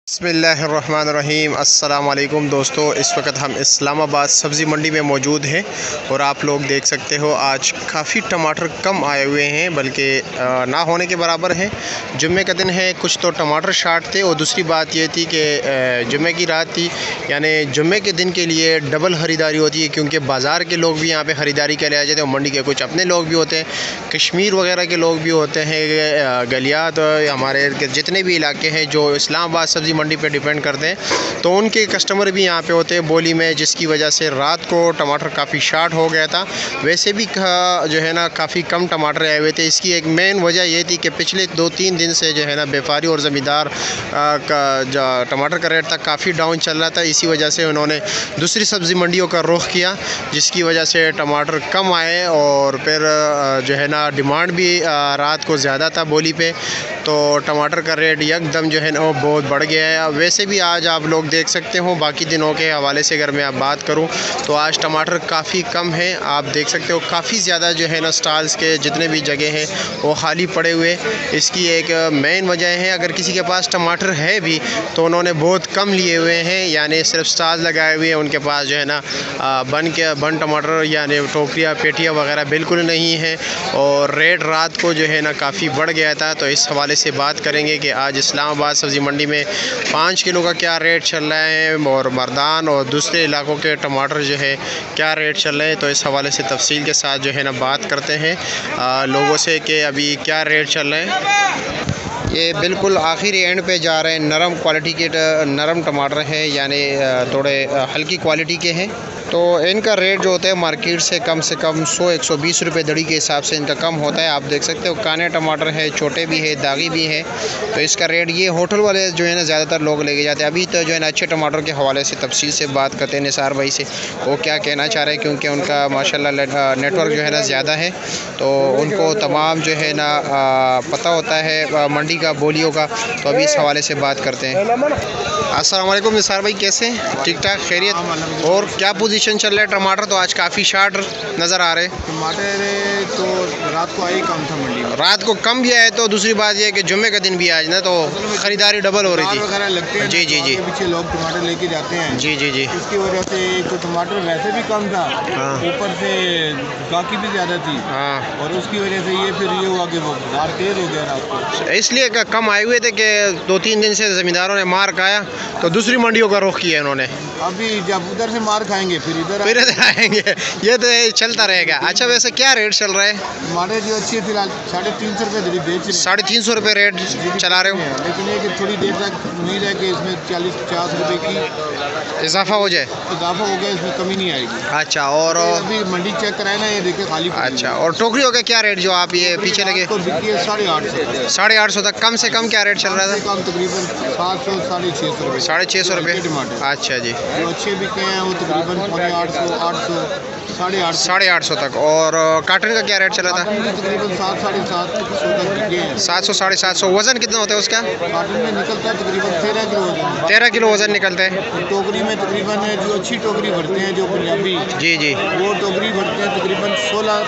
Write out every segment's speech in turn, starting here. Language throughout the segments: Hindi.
बिस्मिल्लाहिर्रहमानिर्रहीम। अस्सलाम वालेकुम दोस्तों, इस वक्त हम इस्लामाबाद सब्ज़ी मंडी में मौजूद हैं और आप लोग देख सकते हो आज काफ़ी टमाटर कम आए हुए हैं, बल्कि ना होने के बराबर हैं। जुम्मे का दिन है, कुछ तो टमाटर शार्ट थे और दूसरी बात ये थी कि जुम्मे की रात थी, यानी जुम्मे के दिन के लिए डबल ख़रीदारी होती है, क्योंकि बाज़ार के लोग भी यहाँ पे ख़रीदारी के लिए आ जाते हैं और मंडी के कुछ अपने लोग भी होते हैं, कश्मीर वगैरह के लोग भी होते हैं, गलियात हमारे जितने भी इलाके हैं जो इस्लामाबाद सब्ज़ी मंडी पे डिपेंड करते हैं, तो उनके कस्टमर भी यहाँ पे होते हैं बोली में, जिसकी वजह से रात को टमाटर काफ़ी शार्ट हो गया था। वैसे भी जो है ना काफ़ी कम टमाटर आए हुए थे। इसकी एक मेन वजह ये थी कि पिछले 2-3 दिन से जो है ना व्यापारी और ज़मींदार का टमाटर का रेट था काफ़ी डाउन चल रहा था। इसी वजह से उन्होंने दूसरी सब्ज़ी मंडियों का रुख किया, जिसकी वजह से टमाटर कम आए और फिर जो है ना डिमांड भी रात को ज़्यादा था बोली पे, तो टमाटर का रेट एकदम जो है ना वो बहुत बढ़ गया है। वैसे भी आज आप लोग देख सकते हो, बाकी दिनों के हवाले से अगर मैं आप बात करूं तो आज टमाटर काफ़ी कम है। आप देख सकते हो काफ़ी ज़्यादा जो है ना स्टॉल्स के जितने भी जगह हैं वो खाली पड़े हुए। इसकी एक मेन वजह है, अगर किसी के पास टमाटर है भी तो उन्होंने बहुत कम लिए हुए हैं, यानी सिर्फ स्टॉल्स लगाए हुए हैं। उनके पास जो है ना बन टमाटर यानी टोकरियाँ पेटियाँ वगैरह बिल्कुल नहीं है और रेट रात को जो है ना काफ़ी बढ़ गया था। तो इस हवाले से बात करेंगे कि आज इस्लामाबाद सब्ज़ी मंडी में 5 किलो का क्या रेट चल रहा है और मर्दान और दूसरे इलाकों के टमाटर जो है क्या रेट चल रहे हैं। तो इस हवाले से तफसील के साथ जो है ना बात करते हैं लोगों से कि अभी क्या रेट चल रहे हैं। ये बिल्कुल आखिरी एंड पे जा रहे हैं। नरम क्वालिटी के नरम टमाटर हैं, यानी थोड़े हल्की क्वालिटी के हैं। तो इनका रेट जो होता है मार्केट से कम 100-120 रुपये दड़ी के हिसाब से इनका कम होता है। आप देख सकते हो काने टमाटर है, छोटे भी है, दागी भी है। तो इसका रेट ये होटल वाले जो है ना ज़्यादातर लोग लेके जाते हैं। अभी तो जो है ना अच्छे टमाटर के हवाले से तफसील से बात करते हैं निसार भाई से, वो क्या कहना चाह रहे हैं, क्योंकि उनका माशाल्लाह नेटवर्क जो है ना ज़्यादा है, तो उनको तमाम जो है ना पता होता है मंडी का बोलियों का। तो अभी इस हवाले से बात करते हैं। अस्सलाम वालेकुम निसार भाई, कैसे हैं? ठीक ठाक, खैरियत? और क्या पोजीशन चल रहा है? टमाटर तो आज काफ़ी शार्ट नज़र आ रहे हैं। टमाटर तो रात को आई कम था मंडी में, रात को कम भी आए, तो दूसरी बात यह है कि जुम्मे का दिन भी आज ना, तो ख़रीदारी डबल हो रही थी वगैरह लगते हैं। जी जी जी, पीछे लोग टमाटर लेके जाते हैं। जी जी जी, इसकी वजह से तो टमाटर वैसे भी कम था, ऊपर से गाकी भी ज़्यादा थी, और उसकी वजह से ये फिर ये हुआ कि वो बाजार तेज़ हो गया रात को, इसलिए कम आए हुए थे कि 2-3 दिन से ज़मींदारों ने मार खाया, तो दूसरी मंडियों का रुख किया इन्होंने। अभी जब उधर से मार खाएंगे फिर इधर आएंगे, ये तो चलता रहेगा। अच्छा, वैसे क्या रेट चल रहा है? टमाटर जो अच्छी है फिलहाल 350 रुपये दरी बेच रहे हैं। 350 रुपये रेट चला रहे हो, लेकिन ये कि थोड़ी देर तक उम्मीद है कि इसमें 40-50 रुपये की इजाफा हो जाए। इजाफा हो गया, इसमें कमी नहीं आएगी। अच्छा, और अभी मंडी चेक कराए ना, ये देखिए खाली। अच्छा, और टोकरियों का क्या रेट जो आप ये पीछे लगे? तो बिकी है 850 850 तक। कम से कम क्या रेट चल रहा था? कम तकरीबन 700-650 रुपये। 650 रुपये टमाटर। अच्छा जी, जो अच्छे बिके हैं वो तकरीबन 800, 800, 850 तक। और काटन का क्या रेट चला था? तकरीबन 700-750 तक बिके हैं। 700-750। वज़न कितना होता है उसका? काटन में निकलता है तकरीबन 13 किलो वजन। 13 किलो वज़न निकलता है। टोकरी में तकरीबन जो अच्छी टोकरी भरते हैं जो पंजाबी, जी जी, वो टोकरी भरते हैं तकरीबन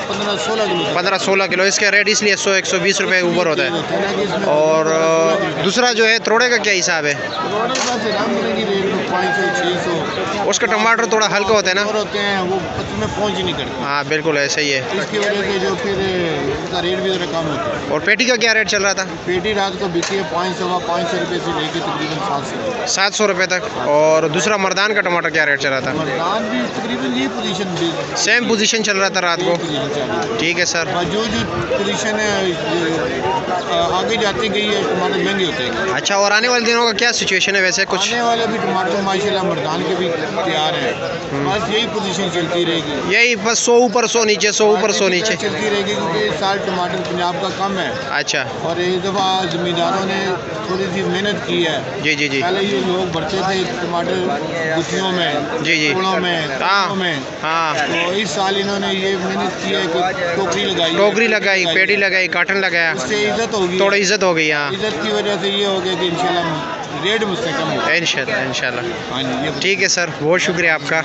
15-16 किलो। 15-16 किलो। इसका रेट इसलिए 100-120 रुपये ऊपर होता है। और दूसरा जो है तोड़े का क्या हिसाब है? उसका टमाटर थोड़ा हल्का होता है ना, होते हैं वो में पहुंच ही नहीं करते। हाँ बिल्कुल ऐसा ही है। इसकी वजह से जो फिर उसका रेट भी ज़रा कम होता है। और पेटी का क्या रेट चल रहा था? पेटी रात को बिकी है 500 रुपये से लेके तकरीबन 700 रुपये तक। और दूसरा मर्दान का टमाटर क्या रेट चल रहा था? मर्दान भी तकरीबन ये पोजीशन सेम पोजीशन चल रहा था रात को। ठीक है सर। जो पोजीशन है आगे जाती गई है टमाटर महंगे होते हैं। अच्छा, और आने वाले दिनों का क्या सिचुएशन है? वैसे कुछ आने वाले भी टमाटर माशाल्लाह मर्दान के भी तैयार है, बस यही पोजीशन चलती रहेगी। यही बस 100 ऊपर 100 नीचे, 100 ऊपर 100 नीचे चलती रहेगी, क्योंकि इस साल टमाटर पंजाब का कम है। अच्छा, और इस दफ़ा ज़मींदारों ने थोड़ी सी मेहनत की है। जी जी जी, पहले ये लोग भरते थे टमाटर गुत्थियों में, जी जी, टुकड़ों में, हाँ, तो इस साल इन्होंने ये मेहनत की है कि टोकरी लगाई, पेटी लगाई, काटन लगाया, इससे इज्जत होगी, थोड़ी इज्जत हो गई। हाँ, इज्जत की वजह से ये हो गया कि इंशाल्लाह रेट मुझसे कम होगा इंशाल्लाह इंशाल्लाह। हाँ जी, ये ठीक है सर, बहुत शुक्रिया आपका।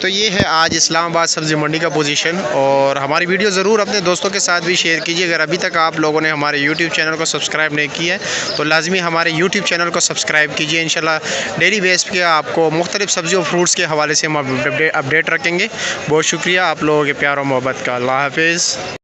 तो ये है आज इस्लामाबाद सब्ज़ी मंडी का पोजीशन, और हमारी वीडियो ज़रूर अपने दोस्तों के साथ भी शेयर कीजिए। अगर अभी तक आप लोगों ने हमारे यूट्यूब चैनल को सब्सक्राइब नहीं किया है तो लाजमी हमारे यूट्यूब चैनल को सब्सक्राइब कीजिए। इंशाल्लाह डेली बेस पे आपको मुख्तलिफ सब्ज़ी और फ्रूट्स के हवाले से हम अपडेट रखेंगे। बहुत शुक्रिया आप लोगों के प्यार और मोहब्बत का। अल्लाह हाफिज़।